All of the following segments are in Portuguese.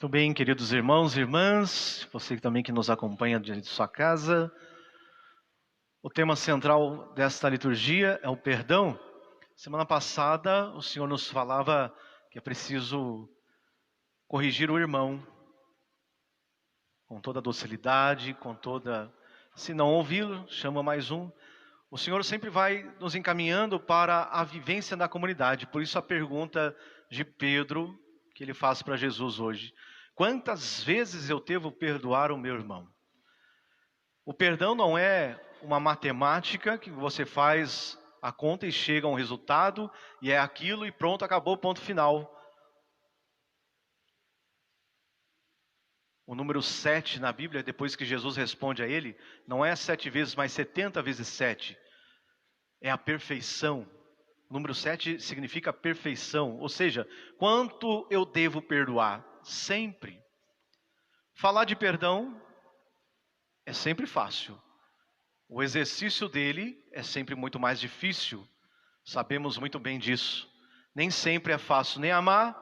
Muito bem, queridos irmãos e irmãs, você também que nos acompanha de sua casa. O tema central desta liturgia é o perdão. Semana passada o Senhor nos falava que é preciso corrigir o irmão com toda docilidade, se não ouvi-lo, chama mais um. O Senhor sempre vai nos encaminhando para a vivência da comunidade. Por isso a pergunta de Pedro que ele faz para Jesus hoje: quantas vezes eu devo perdoar o meu irmão? O perdão não é uma matemática que você faz a conta e chega a um resultado e é aquilo e pronto, acabou, ponto final. O número 7 na Bíblia, depois que Jesus responde a ele, não é 7 vezes, mas 70 vezes 7. É a perfeição. O número 7 significa perfeição, ou seja, quanto eu devo perdoar? Sempre. Falar de perdão é sempre fácil. O exercício dele é sempre muito mais difícil. Sabemos muito bem disso. Nem sempre é fácil nem amar,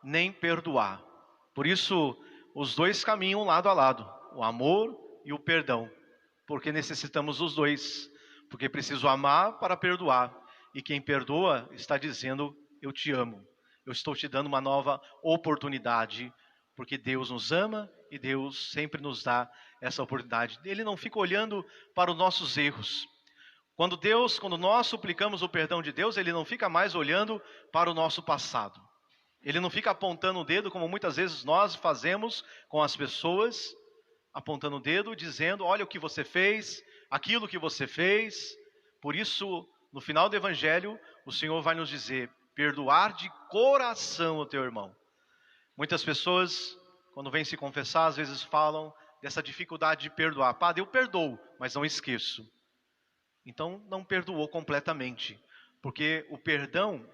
nem perdoar. Por isso, os dois caminham lado a lado, o amor e o perdão. Porque necessitamos dos dois. Porque preciso amar para perdoar. E quem perdoa está dizendo: eu te amo. Eu estou te dando uma nova oportunidade. Porque Deus nos ama e Deus sempre nos dá essa oportunidade. Ele não fica olhando para os nossos erros. Quando nós suplicamos o perdão de Deus, Ele não fica mais olhando para o nosso passado. Ele não fica apontando o dedo, como muitas vezes nós fazemos com as pessoas, apontando o dedo, dizendo: olha o que você fez, aquilo que você fez. Por isso, no final do Evangelho, o Senhor vai nos dizer: perdoar de coração o teu irmão. Muitas pessoas, quando vêm se confessar, às vezes falam dessa dificuldade de perdoar. Padre, eu perdoo, mas não esqueço. Então não perdoou completamente, porque o perdão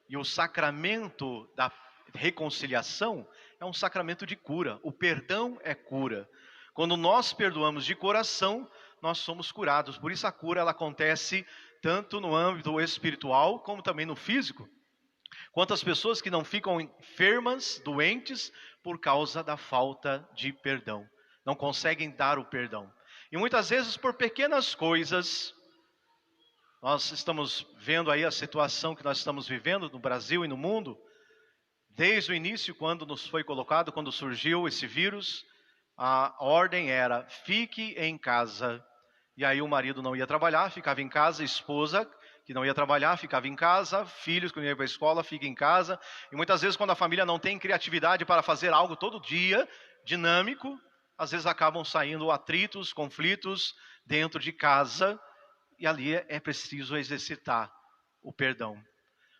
e o sacramento da reconciliação é um sacramento de cura. O perdão é cura. Quando nós perdoamos de coração, nós somos curados. Por isso a cura ela acontece tanto no âmbito espiritual como também no físico. Quantas pessoas que não ficam enfermas, doentes, por causa da falta de perdão. Não conseguem dar o perdão. E muitas vezes por pequenas coisas. Nós estamos vendo aí a situação que nós estamos vivendo no Brasil e no mundo. Desde o início, quando nos foi colocado, quando surgiu esse vírus, a ordem era: fique em casa. E aí o marido não ia trabalhar, ficava em casa, a esposa que não ia trabalhar, ficava em casa, filhos que não iam para a escola, fica em casa. E muitas vezes quando a família não tem criatividade para fazer algo todo dia, dinâmico, às vezes acabam saindo atritos, conflitos dentro de casa. E ali é preciso exercitar o perdão.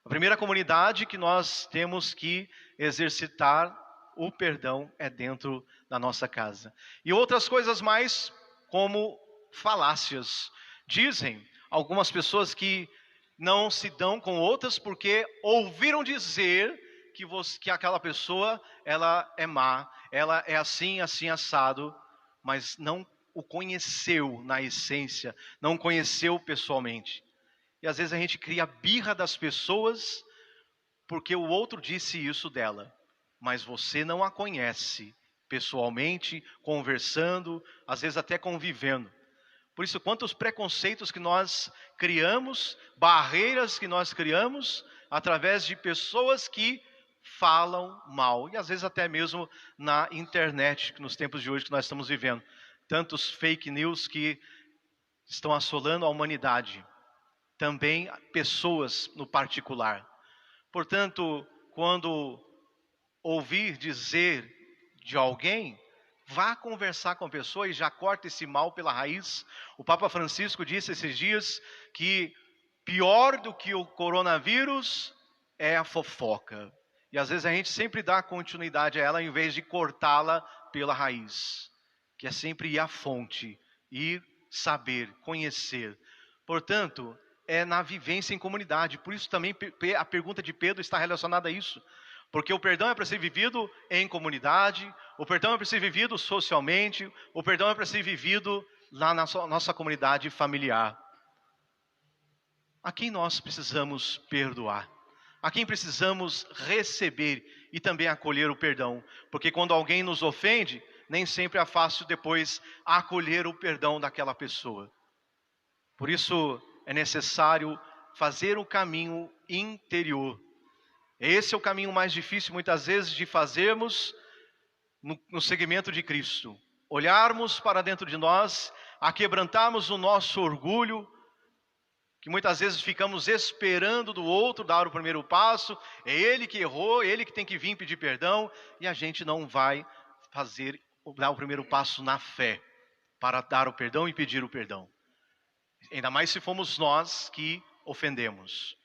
A primeira comunidade que nós temos que exercitar o perdão é dentro da nossa casa. E outras coisas mais, como falácias. Dizem algumas pessoas que não se dão com outras porque ouviram dizer que aquela pessoa ela é má, ela é assim, assim, assado, mas não o conheceu na essência, não conheceu pessoalmente. E às vezes a gente cria birra das pessoas porque o outro disse isso dela, mas você não a conhece pessoalmente, conversando, às vezes até convivendo. Por isso, quantos preconceitos que nós criamos, barreiras que nós criamos, através de pessoas que falam mal, e às vezes até mesmo na internet, nos tempos de hoje que nós estamos vivendo. Tantos fake news que estão assolando a humanidade, também pessoas no particular. Portanto, quando ouvir dizer de alguém, vá conversar com a pessoa e já corta esse mal pela raiz. O Papa Francisco disse esses dias que pior do que o coronavírus é a fofoca. E às vezes a gente sempre dá continuidade a ela em vez de cortá-la pela raiz, que é sempre ir à fonte, ir saber, conhecer. Portanto, é na vivência em comunidade. Por isso também a pergunta de Pedro está relacionada a isso. Porque o perdão é para ser vivido em comunidade, o perdão é para ser vivido socialmente, o perdão é para ser vivido lá na nossa comunidade familiar. A quem nós precisamos perdoar? A quem precisamos receber e também acolher o perdão? porque quando alguém nos ofende, nem sempre é fácil depois acolher o perdão daquela pessoa. Por isso é necessário fazer o caminho interior. Esse é o caminho mais difícil muitas vezes de fazermos no seguimento de Cristo. Olharmos para dentro de nós, aquebrantarmos o nosso orgulho, que muitas vezes ficamos esperando do outro dar o primeiro passo, é ele que errou, é ele que tem que vir pedir perdão, e a gente não vai dar o primeiro passo na fé, para dar o perdão e pedir o perdão. Ainda mais se fomos nós que ofendemos.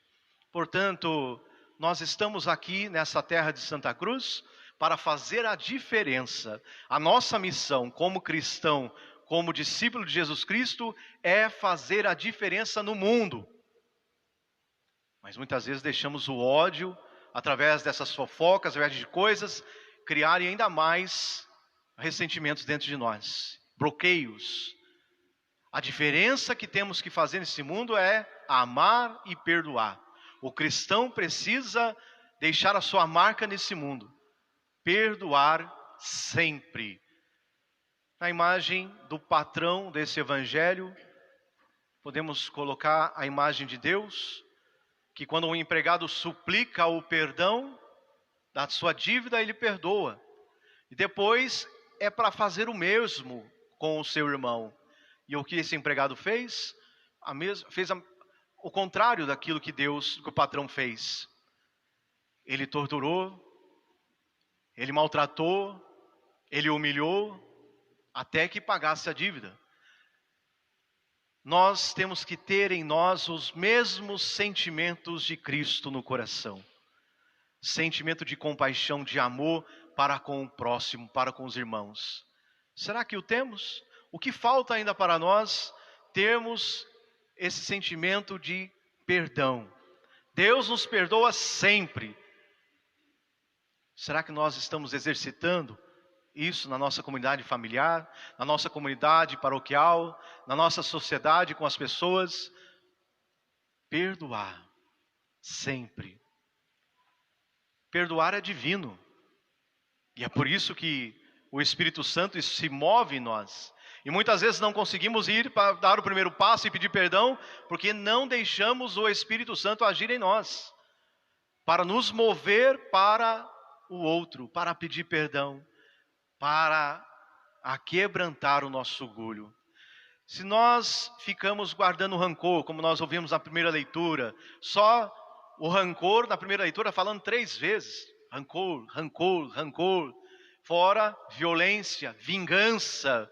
Portanto, nós estamos aqui nessa terra de Santa Cruz para fazer a diferença. A nossa missão como cristão, como discípulo de Jesus Cristo, é fazer a diferença no mundo. Mas muitas vezes deixamos o ódio, através dessas fofocas, através de coisas, criarem ainda mais ressentimentos dentro de nós, bloqueios. A diferença que temos que fazer nesse mundo é amar e perdoar. O cristão precisa deixar a sua marca nesse mundo. Perdoar sempre. Na imagem do patrão desse evangelho, podemos colocar a imagem de Deus, que quando um empregado suplica o perdão da sua dívida, ele perdoa. E depois é para fazer o mesmo com o seu irmão. E o que esse empregado fez? Fez o contrário daquilo que o patrão fez. Ele torturou, ele maltratou, ele humilhou, até que pagasse a dívida. Nós temos que ter em nós os mesmos sentimentos de Cristo no coração. Sentimento de compaixão, de amor para com o próximo, para com os irmãos. Será que o temos? O que falta ainda para nós termos esse sentimento de perdão? Deus nos perdoa sempre. Será que nós estamos exercitando isso na nossa comunidade familiar, na nossa comunidade paroquial, na nossa sociedade com as pessoas? Perdoar sempre. Perdoar é divino. E é por isso que o Espírito Santo se move em nós. E muitas vezes não conseguimos ir para dar o primeiro passo e pedir perdão, porque não deixamos o Espírito Santo agir em nós, para nos mover para o outro, para pedir perdão, para aquebrantar o nosso orgulho. Se nós ficamos guardando rancor, como nós ouvimos na primeira leitura, só o rancor na primeira leitura falando 3 vezes, rancor, rancor, rancor, fora violência, vingança.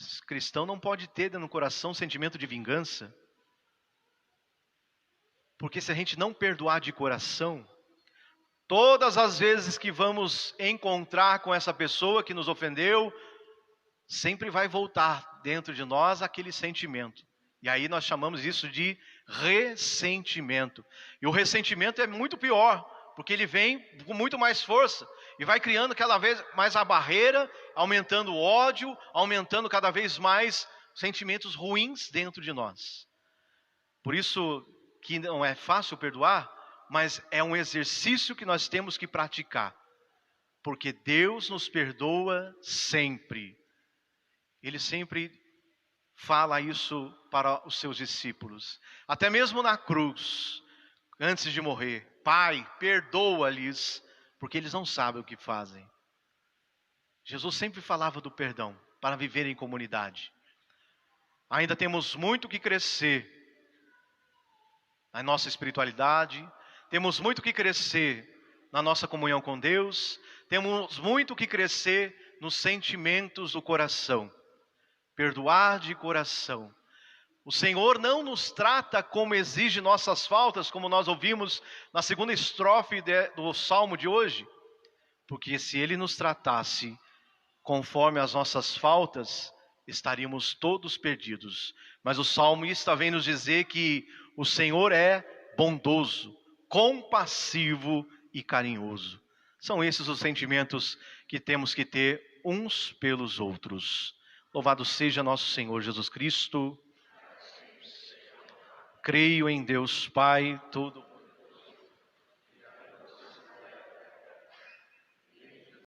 O cristão não pode ter dentro do coração sentimento de vingança, porque se a gente não perdoar de coração, todas as vezes que vamos encontrar com essa pessoa que nos ofendeu, sempre vai voltar dentro de nós aquele sentimento. E aí nós chamamos isso de ressentimento. E o ressentimento é muito pior, porque ele vem com muito mais força e vai criando cada vez mais a barreira, aumentando o ódio, aumentando cada vez mais sentimentos ruins dentro de nós. Por isso que não é fácil perdoar, mas é um exercício que nós temos que praticar, porque Deus nos perdoa sempre. Ele sempre fala isso para os seus discípulos, até mesmo na cruz, antes de morrer: Pai, perdoa-lhes, porque eles não sabem o que fazem. Jesus sempre falava do perdão, para viver em comunidade. Ainda temos muito que crescer na nossa espiritualidade, temos muito que crescer na nossa comunhão com Deus, temos muito que crescer nos sentimentos do coração. Perdoar de coração. O Senhor não nos trata como exige nossas faltas, como nós ouvimos na segunda estrofe do Salmo de hoje. Porque se Ele nos tratasse conforme as nossas faltas, estaríamos todos perdidos. Mas o salmista vem nos dizer que o Senhor é bondoso, compassivo e carinhoso. São esses os sentimentos que temos que ter uns pelos outros. Louvado seja nosso Senhor Jesus Cristo. Creio em Deus Pai, todo